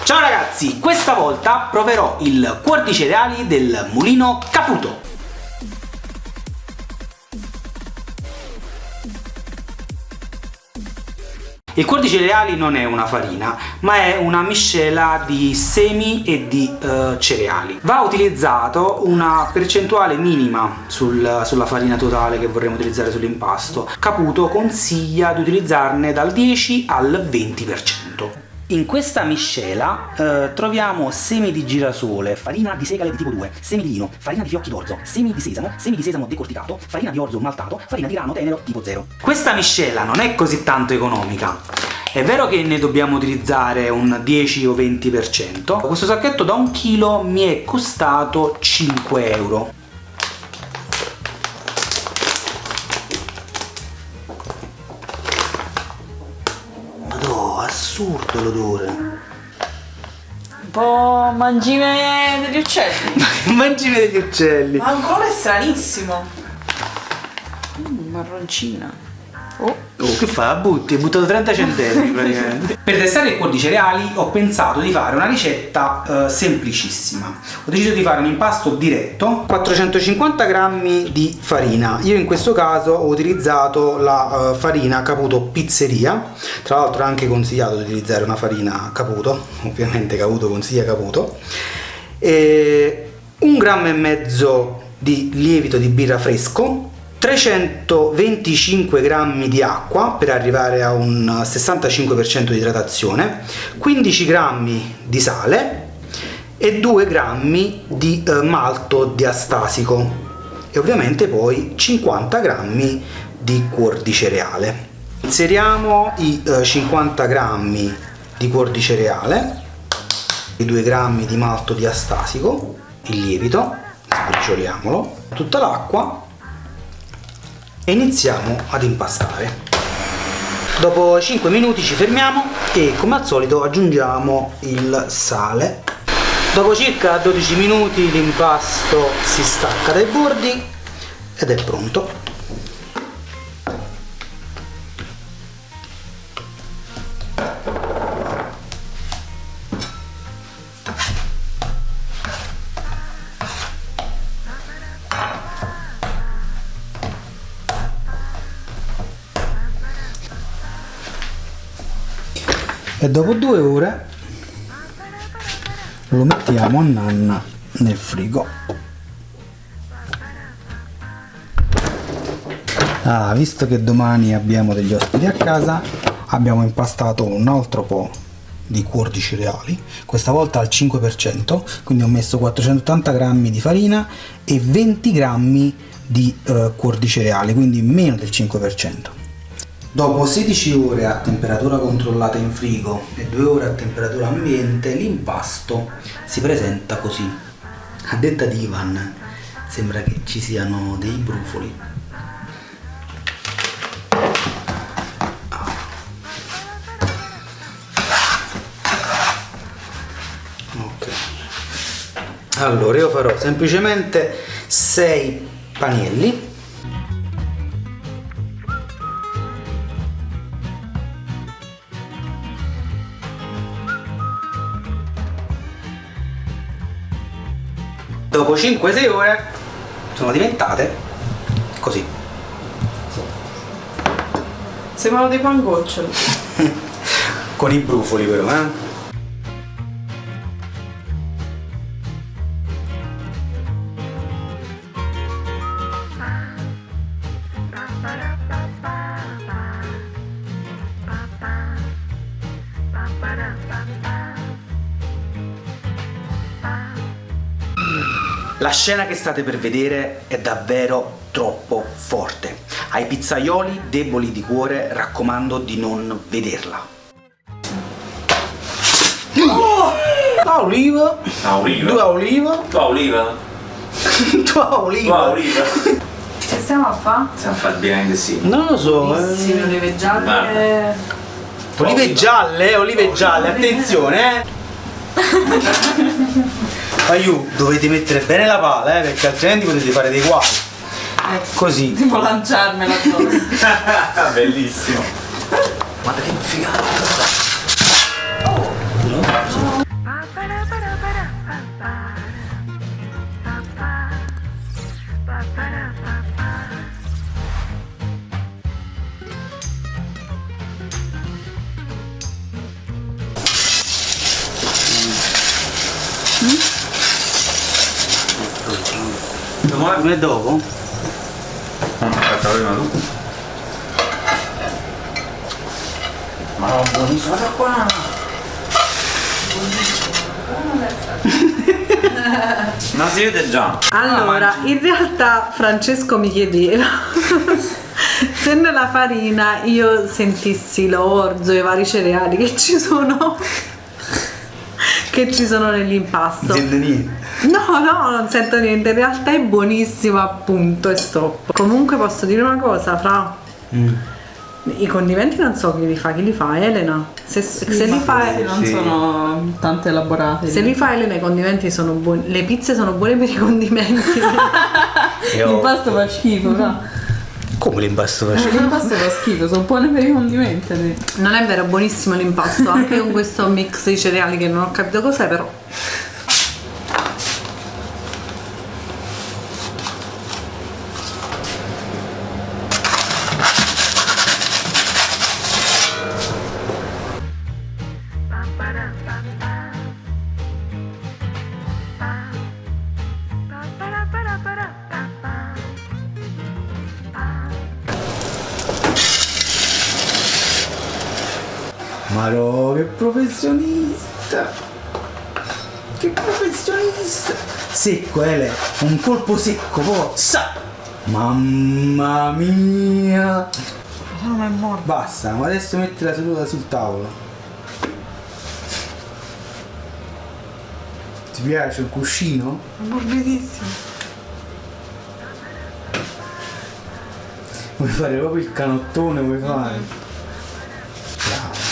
Ciao ragazzi, questa volta proverò il cuor di cereali del Mulino Caputo. Il cuor di cereali non è una farina, ma è una miscela di semi e di cereali. Va utilizzato una percentuale minima sulla farina totale che vorremmo utilizzare sull'impasto. Caputo consiglia di utilizzarne dal 10 al 20%. In questa miscela troviamo semi di girasole, farina di segale di tipo 2, semi di lino, farina di fiocchi d'orzo, semi di sesamo decorticato, farina di orzo maltato, farina di grano tenero tipo 0. Questa miscela non è così tanto economica. È vero che ne dobbiamo utilizzare un 10 o 20%. Questo sacchetto da 1 chilo mi è costato 5 euro. Assurdo l'odore. Un po' mangime degli uccelli. Mangime degli uccelli. Ma ancora è stranissimo. Marroncina. Oh, che fa? Butti? Hai buttato 30 centesimi praticamente. Per testare il cuor di cereali ho pensato di fare una ricetta semplicissima. Ho deciso di fare un impasto diretto. 450 grammi di farina. Io in questo caso ho utilizzato la farina Caputo Pizzeria. Tra l'altro è anche consigliato di utilizzare una farina Caputo. Ovviamente Caputo consiglia Caputo. E 1,5 grammi di lievito di birra fresco, 325 grammi di acqua per arrivare a un 65% di idratazione, 15 grammi di sale e 2 grammi di malto diastasico e ovviamente poi 50 grammi di cuor di cereale. Inseriamo i 50 grammi di cuor di cereale, i 2 grammi di malto diastasico, il lievito, sbricioliamolo, tutta l'acqua e iniziamo ad impastare. Dopo 5 minuti ci fermiamo e come al solito aggiungiamo il sale. Dopo circa 12 minuti l'impasto si stacca dai bordi ed è pronto. E dopo 2 ore lo mettiamo a nanna nel frigo. Visto che domani abbiamo degli ospiti a casa, abbiamo impastato un altro po' di cuor di cereali, questa volta al 5%, quindi ho messo 480 grammi di farina e 20 grammi di cuor di cereali, quindi meno del 5%. Dopo 16 ore a temperatura controllata in frigo e 2 ore a temperatura ambiente, l'impasto si presenta così. A detta di Ivan, sembra che ci siano dei brufoli. Ok. Allora io farò semplicemente 6 panielli. Dopo 5-6 ore sono diventate così. Sembrano dei pangoccioli. Con i brufoli però, La scena che state per vedere è davvero troppo forte. Ai pizzaioli deboli di cuore raccomando di non vederla. A oliva. A oliva. 2 oliva. Tua oliva. 2 oliva. Tua oliva. Che stiamo a fare? Stiamo a fare behind the scene. Non lo so. Buonissime olive gialle. Olive gialle, attenzione, Aiù, dovete mettere bene la pala, perché altrimenti potete fare dei guai. Così. Tipo lanciarmela addosso. Bellissimo. Guarda che figata. vai. Come dopo? Aspetta, prima tu. Ma no, buonissimo, guarda qua. No, si vede già. Allora, in realtà Francesco mi chiedeva se nella farina io sentissi l'orzo e i vari cereali che ci sono nell'impasto. Non sente niente. No, non sento niente, in realtà è buonissimo, appunto, e stop. Comunque posso dire una cosa, Fra? I condimenti non so chi li fa Elena. Se li fa non sono tanto elaborati. se li fa Elena i condimenti sono buoni. Le pizze sono buone per i condimenti. L'impasto fa schifo, no? Come l'impasto faccio? L'impasto fa schifo, sono buone per i condimenti. Non è vero, è buonissimo l'impasto, anche con questo mix di cereali che non ho capito cos'è, però. Ma no, che professionista! Che professionista! Secco, Ele, un colpo secco, forza! Mamma mia! Non è morto. Basta, ma adesso metti la seduta sul tavolo. Ti piace il cuscino? Morbidissimo. Vuoi fare proprio il canottone, vuoi fare? Bravo.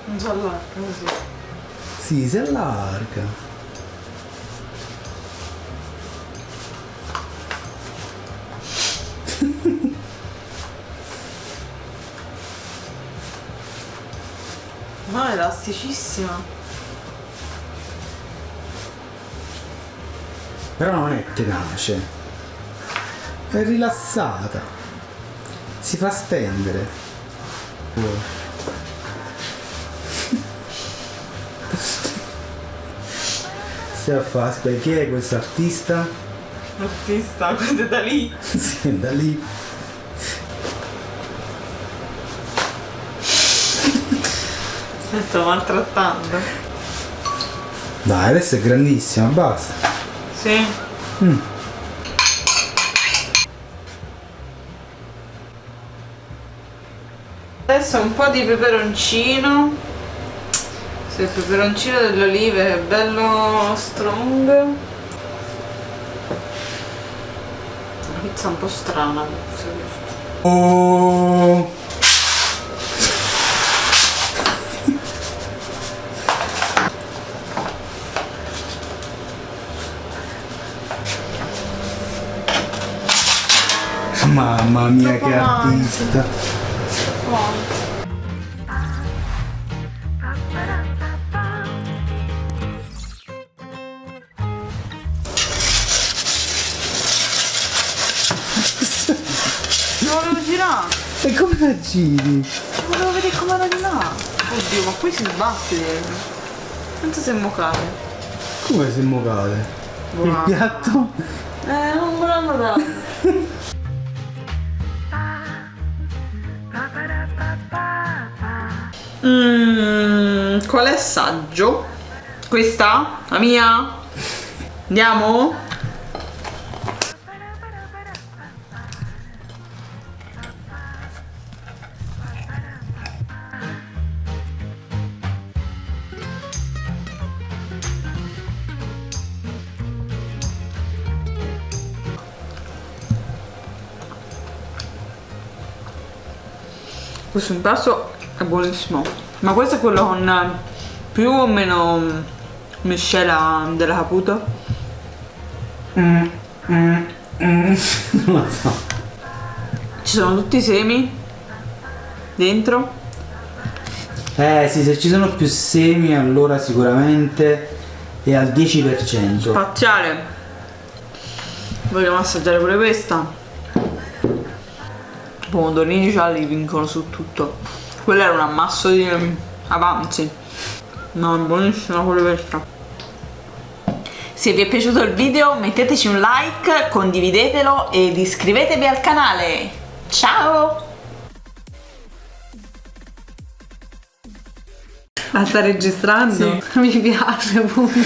Non so allarga così. Sì, si allarga. No, è elasticissima. Però non è tenace. È rilassata. Si fa stendere. Oh. Si fa, aspetta, chi è questo artista? L'artista, questo è da lì. Sì, è da lì. Mi sto maltrattando. Dai, adesso è grandissima, basta. Sì. Adesso un po' di peperoncino. Se il peperoncino delle olive è bello strong. La pizza è un po' strana. Oh. Mamma mia, che artista. Lo volevo girare. E come la giri? Volevo vedere come era di là. Oddio, ma poi si sbatte dentro. Quanto sei mocate? Come si muovate? Il Wow. piatto? Non me l'hanno dato. Quale assaggio? Questa? La mia? Andiamo? Questo impasto è buonissimo, ma questo è quello con più o meno miscela della Caputo? Non lo so. Ci sono tutti i semi dentro? Sì, se ci sono più semi allora sicuramente è al 10%. Spaziale. Vogliamo assaggiare pure questa? I pomodorini gialli vincono su tutto. Quello era un ammasso di avanzi. No, è buonissima questa. Se vi è piaciuto il video metteteci un like, condividetelo ed iscrivetevi al canale. Ciao! Ah, sta registrando? Sì. Mi piace, punto.